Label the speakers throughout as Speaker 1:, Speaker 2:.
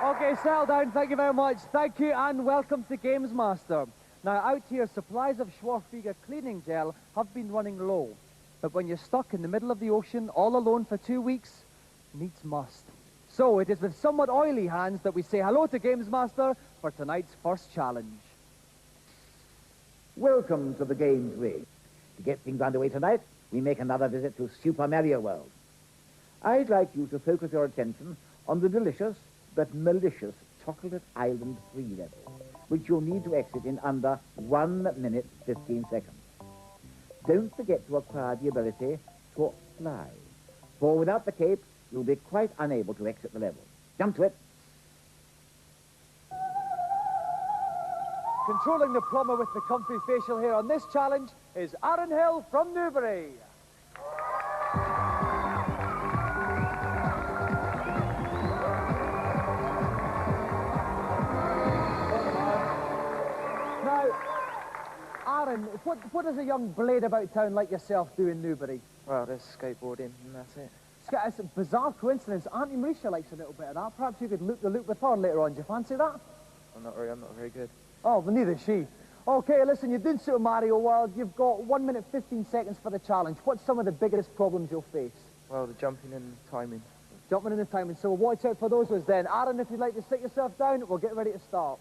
Speaker 1: Okay, settle down. Thank you very much. Thank you and welcome to Gamesmaster. Now, out here, supplies of Schwarzbiger cleaning gel have been running low. But when you're stuck in the middle of the ocean, all alone for 2 weeks, needs must. So it is with somewhat oily hands that we say hello to Gamesmaster for tonight's first challenge.
Speaker 2: Welcome to the Games Rig. To get things underway tonight, we make another visit to Super Mario World. I'd like you to focus your attention on the delicious but malicious Chocolate Island 3 level, which you'll need to exit in under 1 minute 15 seconds. Don't forget to acquire the ability to fly, for without the cape, you'll be quite unable to exit the level. Jump to it.
Speaker 1: Controlling the plumber with the comfy facial hair on this challenge is Aaron Hill from Newbury. Now, Aaron, what does a young blade about town like yourself do in Newbury?
Speaker 3: Well, there's skateboarding and that's it.
Speaker 1: It's a bizarre coincidence. Auntie Marisha likes a little bit of that. Perhaps you could loop the loop with her later on. Do you fancy that?
Speaker 3: I'm not very good.
Speaker 1: Oh, well, neither is she. Okay, listen, you're doing Super Mario World. You've got 1 minute 15 seconds for the challenge. What's some of the biggest problems you'll face?
Speaker 3: Well, the jumping and timing.
Speaker 1: Jumping in the timing. So watch out for those ones then. Aaron, if you'd like to sit yourself down, we'll get ready to start.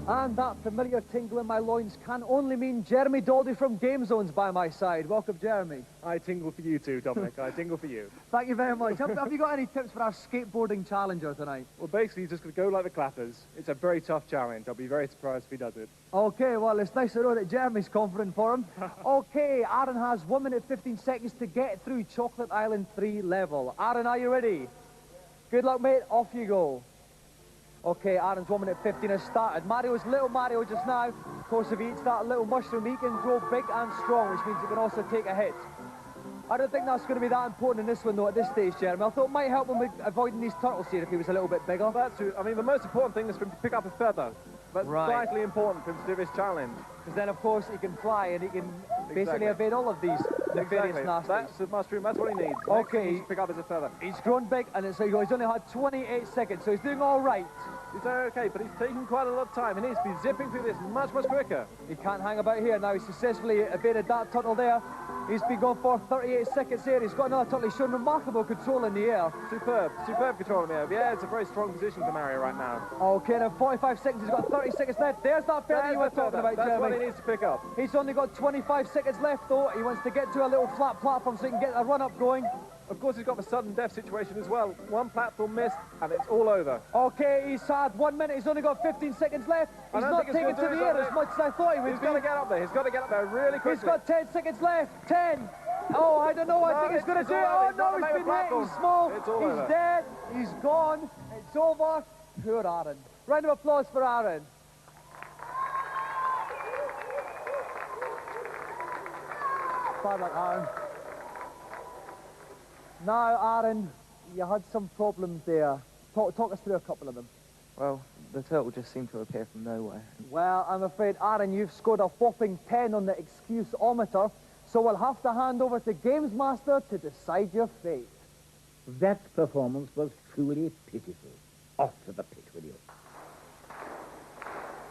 Speaker 1: And that familiar tingle in my loins can only mean Jeremy Daldy from Game Zone's by my side. Welcome, Jeremy.
Speaker 4: I tingle for you too, Dominic. I tingle for you.
Speaker 1: Thank you very much. Have you got any tips for our skateboarding challenger tonight?
Speaker 4: Well, basically, he's just going to go like the clappers. It's a very tough challenge. I'll be very surprised if he does it.
Speaker 1: Okay, well, it's nice to know that Jeremy's confident for him. Okay, Aaron has 1 minute 15 seconds to get through Chocolate Island 3 level. Aaron, are you ready? Good luck, mate. Off you go. Okay, Aaron's 1 minute 15 has started. Little Mario just now. Of course, if he eats that little mushroom, he can grow big and strong, which means he can also take a hit. I don't think that's going to be that important in this one, though, at this stage, Jeremy. I thought it might help him with avoiding these turtles here if he was a little bit bigger.
Speaker 4: That's true. I mean, the most important thing is for him to pick up a feather. That's vitally important for him to do this challenge.
Speaker 1: Because then, of course, he can fly and he can basically evade all of these nefarious nasties.
Speaker 4: That's the mushroom. That's what he needs.
Speaker 1: Okay.
Speaker 4: He needs to pick up as a feather.
Speaker 1: He's grown big, and he's only had 28 seconds, so he's doing all right.
Speaker 4: He's okay, but he's taking quite a lot of time. He needs to be zipping through this much, much quicker.
Speaker 1: He can't hang about here now. He's successfully evaded that turtle there. He's been going for 38 seconds here. He's got another turtle. He's shown remarkable control in the air.
Speaker 4: Superb control in the air. Yeah, it's a very strong position for Mario right now.
Speaker 1: Okay, now 45 seconds. He's got 30 seconds left. There's that feather you were talking about, Jeremy.
Speaker 4: That's what he needs to pick up.
Speaker 1: He's only got 25 seconds left, though. He wants to get to a little flat platform so he can get a run-up going.
Speaker 4: Of course, he's got the sudden death situation as well. One platform missed, and it's all over.
Speaker 1: Okay, he's had 1 minute. He's only got 15 seconds left. He's not taken to the air as much as I thought he would.
Speaker 4: He's got to get up there. He's got to get up there really quickly.
Speaker 1: He's got 10 seconds left. 10. Oh, I don't know. I think he's going to do it. Oh, no, he's been hit. He's small. He's dead. He's gone. It's over. Poor Aaron. Round of applause for Aaron. Bad luck, Aaron. Now, Aaron, you had some problems there. Talk us through a couple of them.
Speaker 3: Well, the turtle just seemed to appear from nowhere.
Speaker 1: Well, I'm afraid, Aaron, you've scored a whopping 10 on the excuse-ometer, so we'll have to hand over to Gamesmaster to decide your fate.
Speaker 2: That performance was truly pitiful. Off to the pit with you.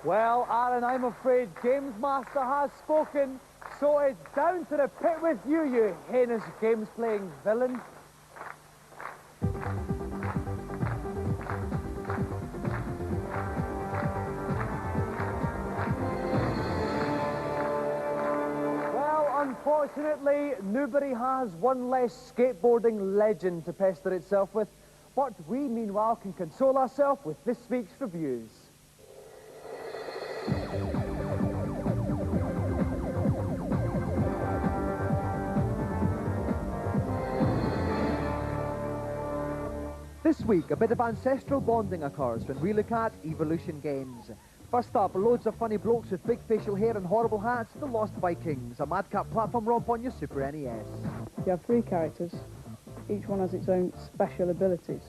Speaker 1: Well, Aaron, I'm afraid Gamesmaster has spoken, so it's down to the pit with you, you heinous games-playing villain. Unfortunately, Newbury has one less skateboarding legend to pester itself with, but we, meanwhile, can console ourselves with this week's reviews. This week, a bit of ancestral bonding occurs when we look at Evolution Games. First up, loads of funny blokes with big facial hair and horrible hats, The Lost Vikings, a madcap platform romp on your Super NES.
Speaker 5: You have 3 characters. Each one has its own special abilities.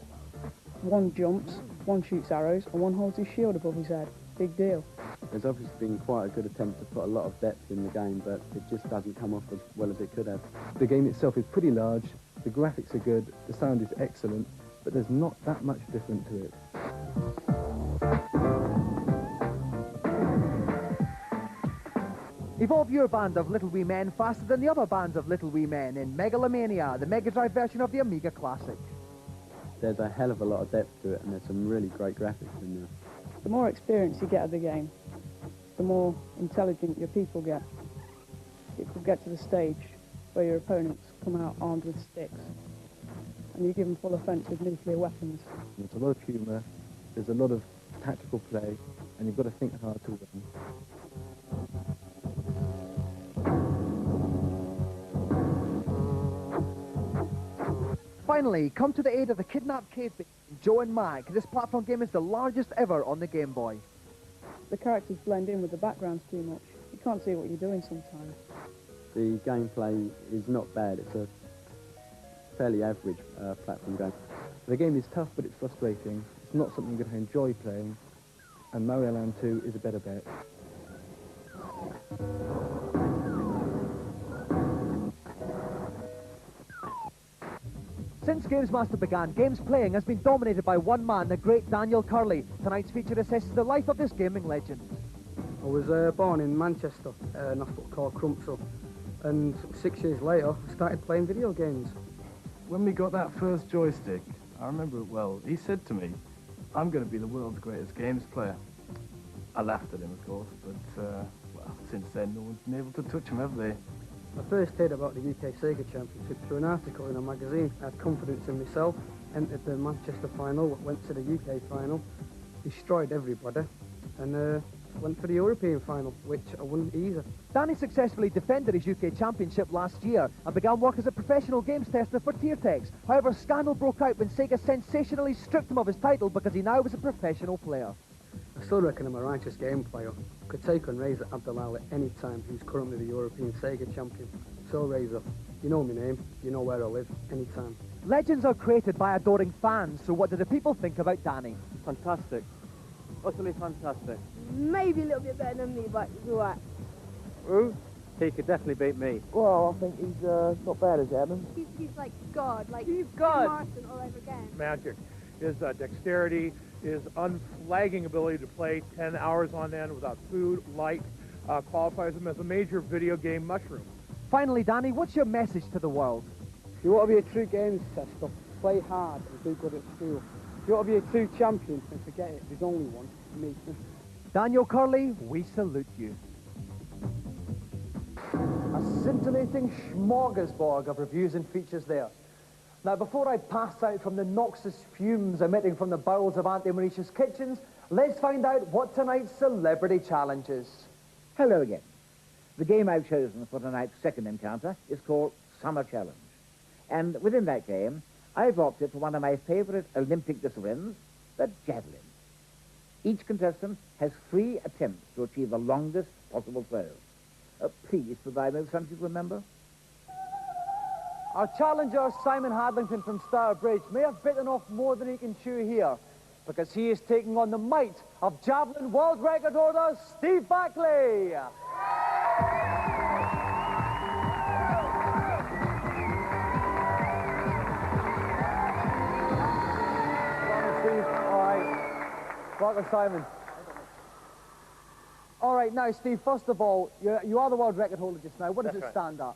Speaker 5: One jumps, one shoots arrows, and one holds his shield above his head. Big deal.
Speaker 6: There's obviously been quite a good attempt to put a lot of depth in the game, but it just doesn't come off as well as it could have.
Speaker 7: The game itself is pretty large, the graphics are good, the sound is excellent, but there's not that much different to it.
Speaker 1: Evolve your band of Little Wee Men faster than the other bands of Little Wee Men in Megalomania, the Mega Drive version of the Amiga Classic.
Speaker 6: There's a hell of a lot of depth to it, and there's some really great graphics in there.
Speaker 5: The more experience you get of the game, the more intelligent your people get. It could get to the stage where your opponents come out armed with sticks, and you give them full offensive nuclear weapons.
Speaker 7: There's a lot of humour, there's a lot of tactical play, and you've got to think hard to win.
Speaker 1: Finally, come to the aid of the kidnapped cavemen, Joe and Mac. This platform game is the largest ever on the Game Boy.
Speaker 5: The characters blend in with the backgrounds too much. You can't see what you're doing sometimes.
Speaker 6: The gameplay is not bad. It's a fairly average platform game.
Speaker 7: The game is tough, but it's frustrating. It's not something you're going to enjoy playing, and Mario Land 2 is a better bet.
Speaker 1: Since Gamesmaster began, games playing has been dominated by one man, the great Daniel Curley. Tonight's feature assesses the life of this gaming legend.
Speaker 8: I was born in Manchester, in a spot called Crumpsall, and 6 years later I started playing video games.
Speaker 9: When we got that first joystick, I remember it well, he said to me, I'm going to be the world's greatest games player. I laughed at him, of course, but, well, since then no one's been able to touch him, have they?
Speaker 8: I first heard about the UK Sega Championship through an article in a magazine. I had confidence in myself, entered the Manchester final, went to the UK final, destroyed everybody, and went for the European final, which I won easy.
Speaker 1: Danny successfully defended his UK Championship last year and began work as a professional games tester for Tiertex. However, scandal broke out when Sega sensationally stripped him of his title because he now was a professional player.
Speaker 8: I still reckon I'm a righteous game player. Could take on Razor Abdalal at any time, who's currently the European Sega champion. So Razor, you know my name, you know where I live, anytime.
Speaker 1: Legends are created by adoring fans, so what do the people think about Danny?
Speaker 10: Fantastic. Utterly fantastic.
Speaker 11: Maybe a little bit better than me, but he's alright.
Speaker 10: Who? He could definitely beat me.
Speaker 3: Well, I think he's not bad as Adam.
Speaker 11: He's like God, like
Speaker 5: He's God.
Speaker 11: Marston all over again.
Speaker 4: Magic. His dexterity, his unflagging ability to play 10 hours on end without food, light, qualifies him as a major video game mushroom.
Speaker 1: Finally, Danny, what's your message to the world?
Speaker 8: If you want to be a true games tester, play hard and do good at school. If you want to be a true champion, then forget it, there's only one, me.
Speaker 1: Daniel Curley, we salute you. A scintillating smorgasbord of reviews and features there. Now, before I pass out from the noxious fumes emitting from the bowels of Auntie Mauritius' kitchens, let's find out what tonight's celebrity challenge is.
Speaker 2: Hello again. The game I've chosen for tonight's second encounter is called Summer Challenge. And within that game, I've opted for one of my favorite Olympic disciplines, the javelin. Each contestant has 3 attempts to achieve the longest possible throw. Please provide me with something to remember.
Speaker 1: Our challenger, Simon Hadlington from Stourbridge, may have bitten off more than he can chew here, because he is taking on the might of javelin world record holder Steve Backley. Steve, all right. Welcome, Simon. All right, now, Steve, first of all, you are the world record holder just now. What does it stand at?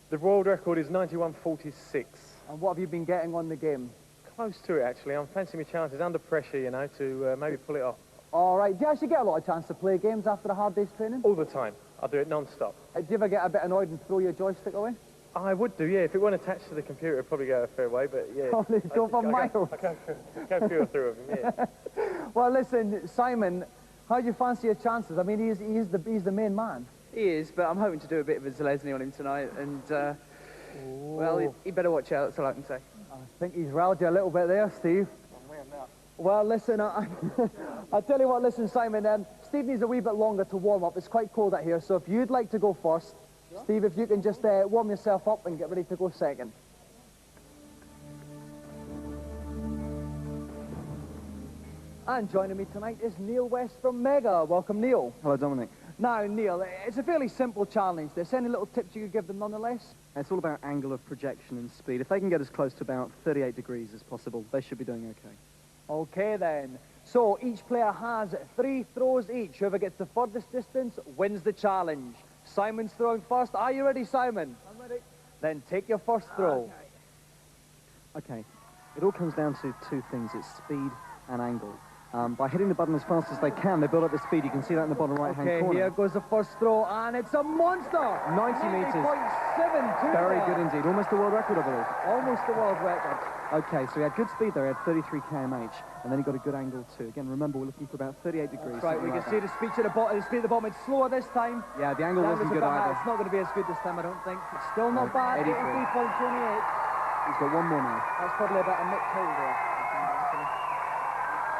Speaker 4: The world record is 91.46.
Speaker 1: And what have you been getting on the game?
Speaker 4: Close to it, actually. I'm fancying my chances under pressure, you know, to maybe pull it off.
Speaker 1: All right. Do you actually get a lot of chance to play games after a hard day's training?
Speaker 4: All the time. I do it non-stop.
Speaker 1: Do you ever get a bit annoyed and throw your joystick away?
Speaker 4: I would do, yeah. If it weren't attached to the computer, it'd probably go a fair way, but yeah.
Speaker 1: Probably go for miles.
Speaker 4: I go feel through of him, yeah.
Speaker 1: Well, listen, Simon, how do you fancy your chances? I mean, he's the main man.
Speaker 3: He is, but I'm hoping to do a bit of a Zelezny on him tonight, and, well, he better watch out, that's all I can say.
Speaker 1: I think he's riled you a little bit there, Steve.
Speaker 4: I'm wearing that.
Speaker 1: Well, listen, I'll tell you what, listen, Simon, Steve needs a wee bit longer to warm up. It's quite cold out here, so if you'd like to go first, sure. Steve, if you can just warm yourself up and get ready to go second. And joining me tonight is Neil West from Mega. Welcome, Neil.
Speaker 10: Hello, Dominic.
Speaker 1: Now, Neil, it's a fairly simple challenge. There's any little tips you could give them nonetheless?
Speaker 10: It's all about angle of projection and speed. If they can get as close to about 38 degrees as possible, they should be doing okay.
Speaker 1: Okay, then. So each player has 3 throws each. Whoever gets the furthest distance wins the challenge. Simon's throwing first. Are you ready, Simon?
Speaker 8: I'm ready.
Speaker 1: Then take your first throw.
Speaker 10: Okay, it all comes down to 2 things. It's speed and angle. By hitting the button as fast as they can, they build up the speed. You can see that in the bottom right-hand corner.
Speaker 1: Okay, here goes the first throw, and it's a monster!
Speaker 10: 90 metres.
Speaker 1: 90.72.
Speaker 10: Very good indeed. Almost the world record, I believe.
Speaker 1: Almost the world record.
Speaker 10: Okay, so he had good speed there. He had 33 kmh, and then he got a good angle too. Again, remember, we're looking for about 38 degrees.
Speaker 1: That's right, we can see the speed at the bottom. The speed at the bottom. It's slower this time.
Speaker 10: Yeah, the angle wasn't good either.
Speaker 1: It's not going to be as good this time, I don't think. It's still not bad.
Speaker 10: 83.
Speaker 1: 83.28.
Speaker 10: He's got one more now.
Speaker 1: That's probably about a Mick Hill there.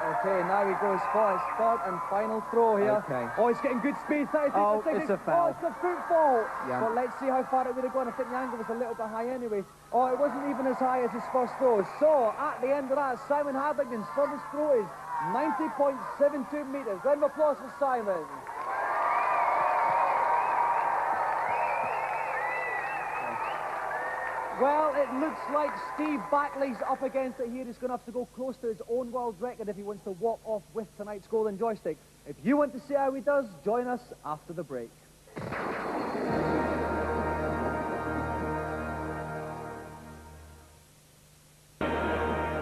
Speaker 1: Okay, now he goes for his third and final throw here.
Speaker 10: Okay.
Speaker 1: Oh, he's getting good speed.
Speaker 10: Oh, it's a foul.
Speaker 1: Oh, it's a foot fault.
Speaker 10: Yeah.
Speaker 1: But let's see how far it would have gone. I think the angle was a little bit high anyway. Oh, it wasn't even as high as his first throw. So, at the end of that, Simon Hadlington's furthest throw is 90.72 metres. Round of applause for Simon. Well, it looks like Steve Backley's up against it here. He's going to have to go close to his own world record if he wants to walk off with tonight's golden joystick. If you want to see how he does, join us after the break.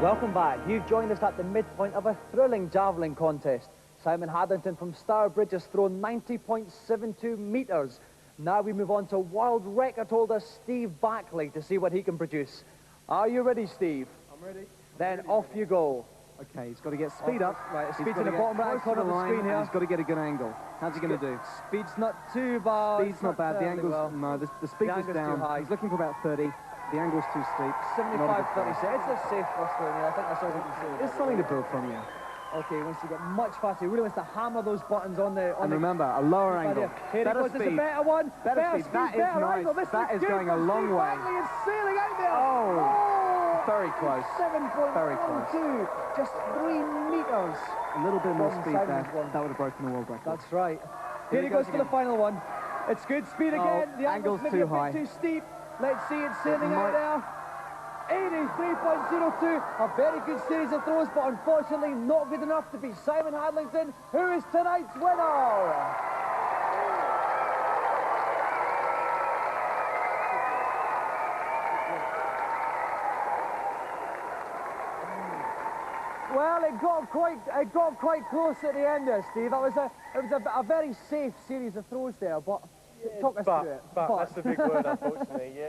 Speaker 1: Welcome back. You've joined us at the midpoint of a thrilling javelin contest. Simon Hadlington from Stourbridge has thrown 90.72 metres. Now we move on to world record holder Steve Backley to see what he can produce. Are you ready, Steve?
Speaker 9: I'm ready.
Speaker 1: Then off you go.
Speaker 10: Okay, he's got to get speed up.
Speaker 1: Right,
Speaker 10: He's
Speaker 1: speed
Speaker 10: got
Speaker 1: to the bottom right corner of the screen here.
Speaker 10: He's got to get a good angle. How's he going to do?
Speaker 1: Speed's not too bad.
Speaker 10: Speed's not bad. The angle's,
Speaker 1: well.
Speaker 10: no, the speed
Speaker 1: The
Speaker 10: was
Speaker 1: angle's
Speaker 10: down.
Speaker 1: too high.
Speaker 10: He's looking for about 30. The angle's too steep.
Speaker 1: 75-36. It's a safe first throw here. I think that's all we can say.
Speaker 10: There's something to build from, yeah.
Speaker 1: Okay, he wants to get much faster. He really wants to hammer those buttons on the...
Speaker 10: And remember, a lower angle.
Speaker 1: Here
Speaker 10: Better
Speaker 1: he goes. It's a
Speaker 10: speed.
Speaker 1: better one.
Speaker 10: Better speed. That is
Speaker 1: better
Speaker 10: nice.
Speaker 1: angle. This
Speaker 10: That is
Speaker 1: good
Speaker 10: going
Speaker 1: for
Speaker 10: a long
Speaker 1: Steve
Speaker 10: way.
Speaker 1: Backley is sailing out there.
Speaker 10: Oh, very close.
Speaker 1: 7.12.
Speaker 10: Very close.
Speaker 1: Just 3 metres.
Speaker 10: A little bit more
Speaker 1: One
Speaker 10: speed there.
Speaker 1: Simon's one.
Speaker 10: That would have broken the world record.
Speaker 1: That's right. Here he goes for the final one. It's good speed again. The angle's maybe
Speaker 10: too
Speaker 1: a bit
Speaker 10: high.
Speaker 1: too steep. Let's see it sailing out there. 83.02, a very good series of throws, but unfortunately not good enough to beat Simon Hadlington, who is tonight's winner. Well, it got quite close at the end there, Steve. It was a very safe series of throws there, but talk us through it.
Speaker 4: But that's the big word, unfortunately.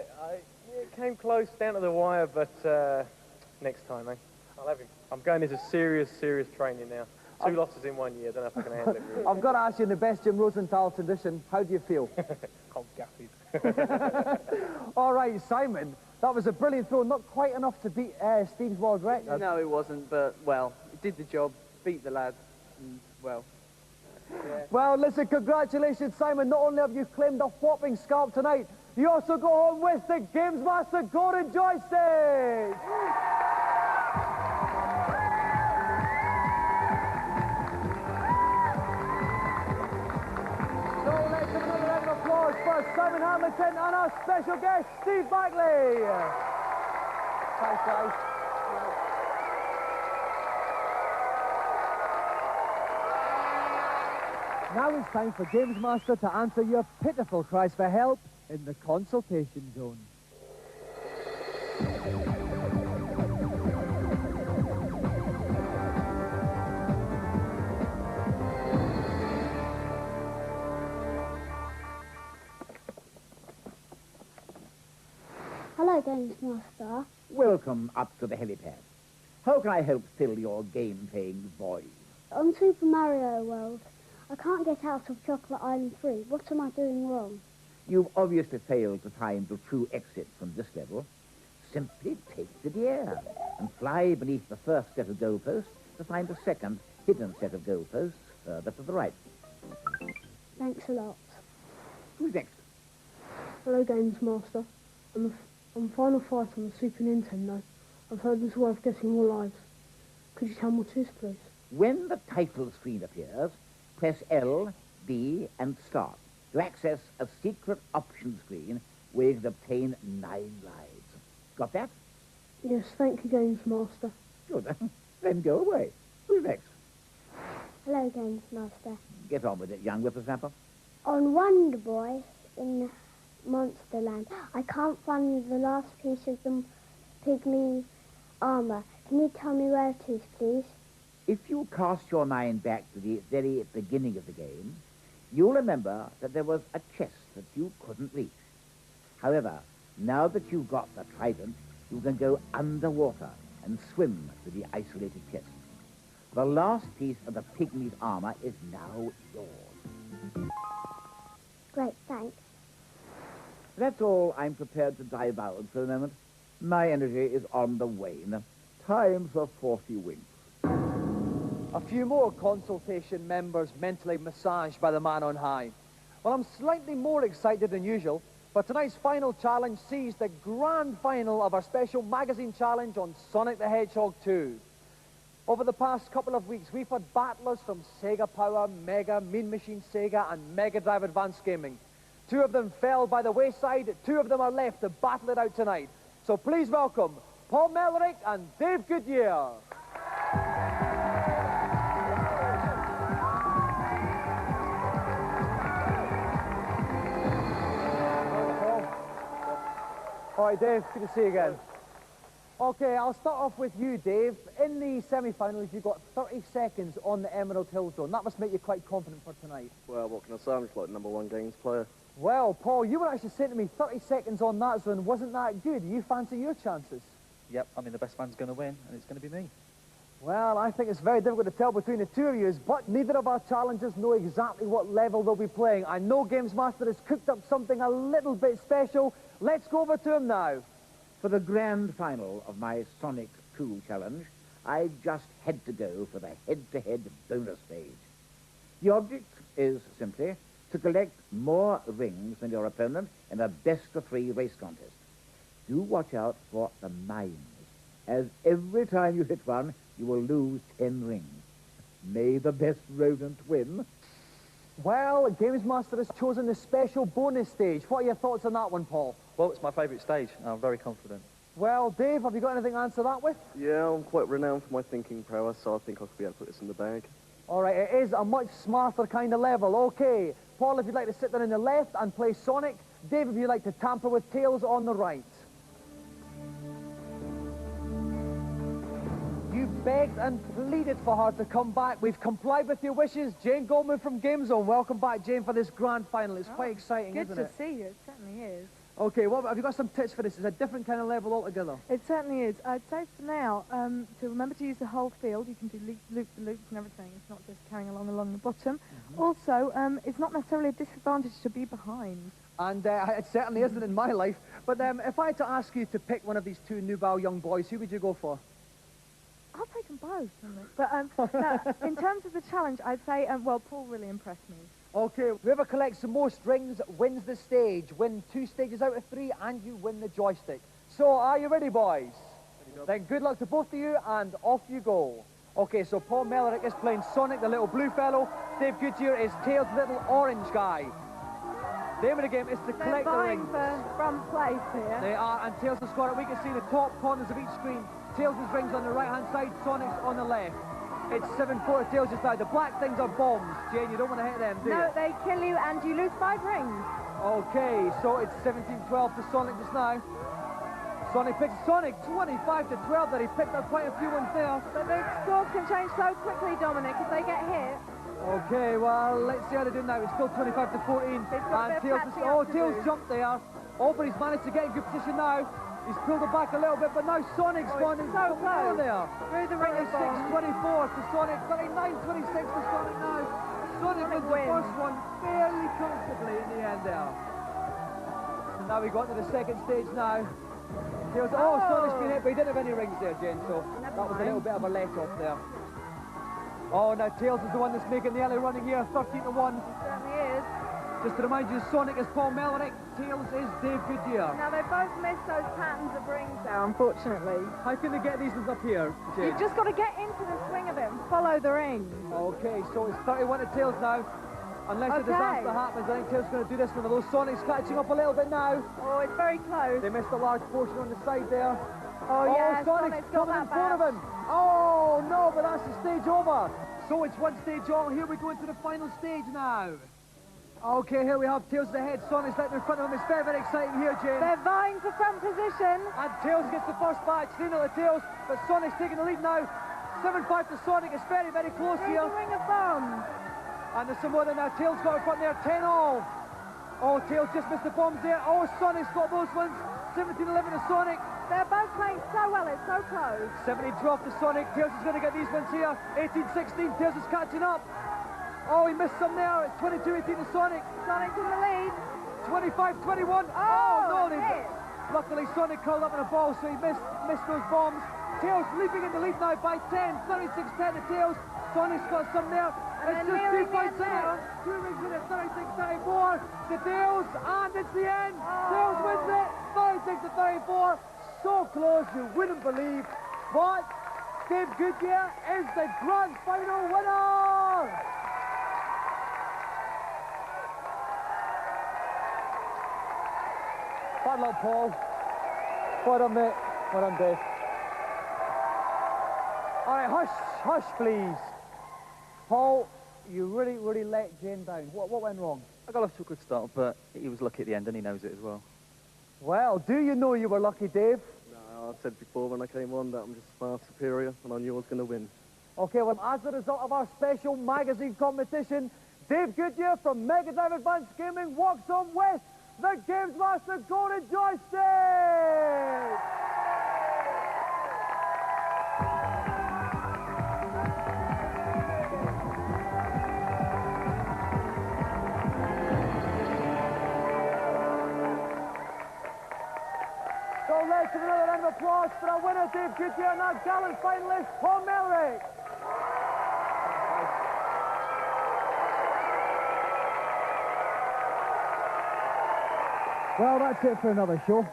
Speaker 4: It came close down to the wire, but next time, eh? I'll have him. I'm going into serious training now. 2 losses in 1 year. Don't know if I can handle it. Really.
Speaker 1: I've got to ask you in the best Jim Rosenthal tradition, how do you feel?
Speaker 4: Cold gaffies.
Speaker 1: All right, Simon, that was a brilliant throw. Not quite enough to beat Steve's world record.
Speaker 3: No, it wasn't, but, well, it did the job, beat the lad, and, well... Yeah.
Speaker 1: Well, listen, congratulations, Simon. Not only have you claimed a whopping scalp tonight, you also go home with the Gamesmaster Golden Joystick! So let's give another round of applause for Simon Hamilton and our special guest, Steve Backley. Thanks, guys. Now it's time for Gamesmaster to answer your pitiful cries for help in the consultation zone.
Speaker 11: Hello, Gamesmaster.
Speaker 2: Welcome up to the helipad. How can I help fill your game-playing void?
Speaker 11: On Super Mario World, I can't get out of Chocolate Island 3. What am I doing wrong?
Speaker 2: You've obviously failed to find the true exit from this level. Simply take to the air and fly beneath the first set of goalposts to find a second hidden set of goalposts further to the right.
Speaker 11: Thanks a lot.
Speaker 2: Who's next?
Speaker 5: Hello, Gamesmaster. On Final Fight on the Super Nintendo, I've heard there's a way of getting more lives. Could you tell me what it is, please?
Speaker 2: When the title screen appears, press L, B, and start to access a secret option screen where you can obtain 9 lives. Got that?
Speaker 11: Yes, thank you, Gamesmaster.
Speaker 2: Good. Then go away. Who's next?
Speaker 11: Hello, Gamesmaster.
Speaker 2: Get on with it, young whippersnapper.
Speaker 11: On Wonder Boy in Monsterland, I can't find the last piece of the pygmy armour. Can you tell me where it is, please?
Speaker 2: If you cast your mind back to the very beginning of the game, you'll remember that there was a chest that you couldn't reach. However, now that you've got the trident, you can go underwater and swim to the isolated chest. The last piece of the pygmy's armour is now yours.
Speaker 11: Great, thanks.
Speaker 2: That's all I'm prepared to divulge for the moment. My energy is on the wane. Time for 40 winks.
Speaker 1: A few more consultation members mentally massaged by the man on high. Well, I'm slightly more excited than usual, but tonight's final challenge sees the grand final of our special magazine challenge on Sonic the Hedgehog 2. Over the past couple of weeks, we've had battlers from Sega Power, Mega, Mean Machine Sega, and Mega Drive Advanced Gaming. 2 of them fell by the wayside, 2 of them are left to battle it out tonight. So please welcome Paul Mellerick and Dave Goodyear. All right, Dave, good to see you again. Okay, I'll start off with you, Dave. In the semi-finals, you got 30 seconds on the Emerald Hill Zone. That must make you quite confident for tonight.
Speaker 12: Well, what can I say? I'm just like #1 games player.
Speaker 1: Well, Paul, you were actually saying to me 30 seconds on that zone wasn't that good. You fancy your chances?
Speaker 13: Yep, I mean, the best man's going to win, and it's going to be me.
Speaker 1: Well, I think it's very difficult to tell between the two of you, but neither of our challengers know exactly what level they'll be playing. I know Gamesmaster has cooked up something a little bit special. Let's go over to him now.
Speaker 2: For the grand final of my Sonic 2 challenge, I just had to go for the head-to-head bonus stage. The object is simply to collect more rings than your opponent in a best-of-3 race contest. Do watch out for the mines, as every time you hit one, you will lose 10 rings. May the best rodent win.
Speaker 1: Well, Gamesmaster has chosen the special bonus stage. What are your thoughts on that one, Paul?
Speaker 13: Well, it's my favourite stage, and I'm very confident.
Speaker 1: Well, Dave, have you got anything to answer that with?
Speaker 12: Yeah, I'm quite renowned for my thinking prowess, so I think I could be able to put this in the bag.
Speaker 1: All right, it is a much smarter kind of level. Okay, Paul, if you'd like to sit there on the left and play Sonic. Dave, if you'd like to tamper with Tails on the right. You begged and pleaded for her to come back. We've complied with your wishes. Jane Goldman from GameZone. Welcome back, Jane, for this grand final. It's quite exciting, isn't it?
Speaker 14: Good to see you. It certainly is.
Speaker 1: Okay, well, have you got some tips for this? It's a different kind of level altogether.
Speaker 14: It certainly is. I'd say for now, to remember to use the whole field. You can do loop-the-loops and everything. It's not just carrying along the bottom. Also, it's not necessarily a disadvantage to be behind.
Speaker 1: And it certainly isn't in my life. But if I had to ask you to pick one of these 2 nubile young boys, who would you go for?
Speaker 14: I'll take them both. But no, in terms of the challenge, I'd say, well, Paul really impressed me.
Speaker 1: Okay, whoever collects the most rings wins the stage. Win 2 stages out of 3, and you win the joystick. So, are you ready, boys? Then good luck to both of you, and off you go. Okay, so Paul Mellerick is playing Sonic, the little blue fellow. Dave Goodyear is Tails, the little orange guy. The aim of the game is to collect the rings.
Speaker 14: They're vying for front place here.
Speaker 1: They are, and Tails has scored it. We can see the top corners of each screen. Tails' rings on the right-hand side, Sonic's on the left. It's 7-4 to Tails just now. The black things are bombs. Jane, you don't want to hit them, do you?
Speaker 14: No, they kill you and you lose 5 rings.
Speaker 1: Okay, so it's 17-12 to Sonic just now. Sonic 25 to 12 there. He picked up quite a few ones there.
Speaker 14: But the score can change so quickly, Dominic, if they get hit.
Speaker 1: Okay, well, let's see how they do now. It's still 25 to 14. And Tails jumped there. Oh, but he's managed to get in good position now. He's pulled it back a little bit, but now Sonic's gone in
Speaker 14: so close
Speaker 1: there.
Speaker 14: Through the ring of
Speaker 1: 26-24 to Sonic, 39-26 to Sonic now. Sonic wins the first one fairly comfortably in the end there. And now we got to the second stage now. Tails, Sonic's been hit, but he didn't have any rings there, Jen, so that was a little bit of a let-off there. Oh, now Tails is the one that's making the early running here, 13 to 1.
Speaker 14: It certainly is.
Speaker 1: Just to remind you, Sonic is Paul Mellerick, Tails is Dave Goodyear.
Speaker 14: Now, they both missed those patterns of rings there, unfortunately.
Speaker 1: How can they get these ones up here, Jane?
Speaker 14: You've just got to get into the swing of it and follow the ring.
Speaker 1: Okay, so it's 31 to Tails now. Unless a disaster happens, I think Tails is going to do this one. Although Sonic's catching up a little bit now.
Speaker 14: Oh, it's very close.
Speaker 1: They missed a large portion on the side there.
Speaker 14: Oh, yeah,
Speaker 1: Sonic's coming in front of him. Oh, no, but that's the stage over. So it's one stage on. Here we go into the final stage now. Okay, here we have Tails at the head. Sonic's right in front of him. It's very, very exciting here, Jane.
Speaker 14: They're vying for front position.
Speaker 1: And Tails gets the first batch. 3-0 to Tails, but Sonic's taking the lead now. 7-5 to Sonic. It's very, very close here.
Speaker 14: There's a ring of bombs.
Speaker 1: And there's some more than that. Tails got in front there. 10-all. Oh, Tails just missed the bombs there. Oh, Sonic's got those ones. 17-11 to Sonic.
Speaker 14: They're both playing so well. It's so close.
Speaker 1: 17-12 to Sonic. Tails is going to get these ones here. 18-16. Tails is catching up. Oh, he missed some there. It's 22-18 to Sonic.
Speaker 14: Sonic's in the lead.
Speaker 1: 25-21. Oh, no. Luckily, Sonic curled up in a ball, so he missed those bombs. Tails leaping in the lead now by 10. 36-10 to Tails. Sonic's got some there.
Speaker 14: And
Speaker 1: it's just 2 points in
Speaker 14: now.
Speaker 1: it. 2 rings in it. 36-34 to Tails. And it's the end. Tails wins it. 36-34. So close, you wouldn't believe. But Dave Goodyear is the grand final winner. Bad luck, Paul. Well done, mate. Well done, Dave. All right, hush, please. Paul, you really, really let Jane down. What went wrong?
Speaker 13: I got off to a good start, but he was lucky at the end, and he knows it as well.
Speaker 1: Well, do you know you were lucky, Dave?
Speaker 12: No, I said before when I came on that I'm just far superior, and I knew I was going to win.
Speaker 1: Okay, well, as a result of our special magazine competition, Dave Goodyear from Mega Drive Advanced Gaming walks on with the Gamesmaster Golden Joystick! So let's give another round of applause for our winner, Dave Goodyear, and our gallant finalist, Paul Mellerick. Well, that's it for another show.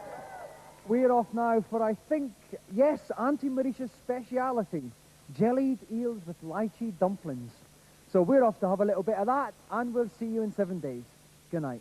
Speaker 1: We're off now for, I think, yes, Auntie Marisha's speciality, jellied eels with lychee dumplings. So we're off to have a little bit of that, and we'll see you in 7 days. Good night.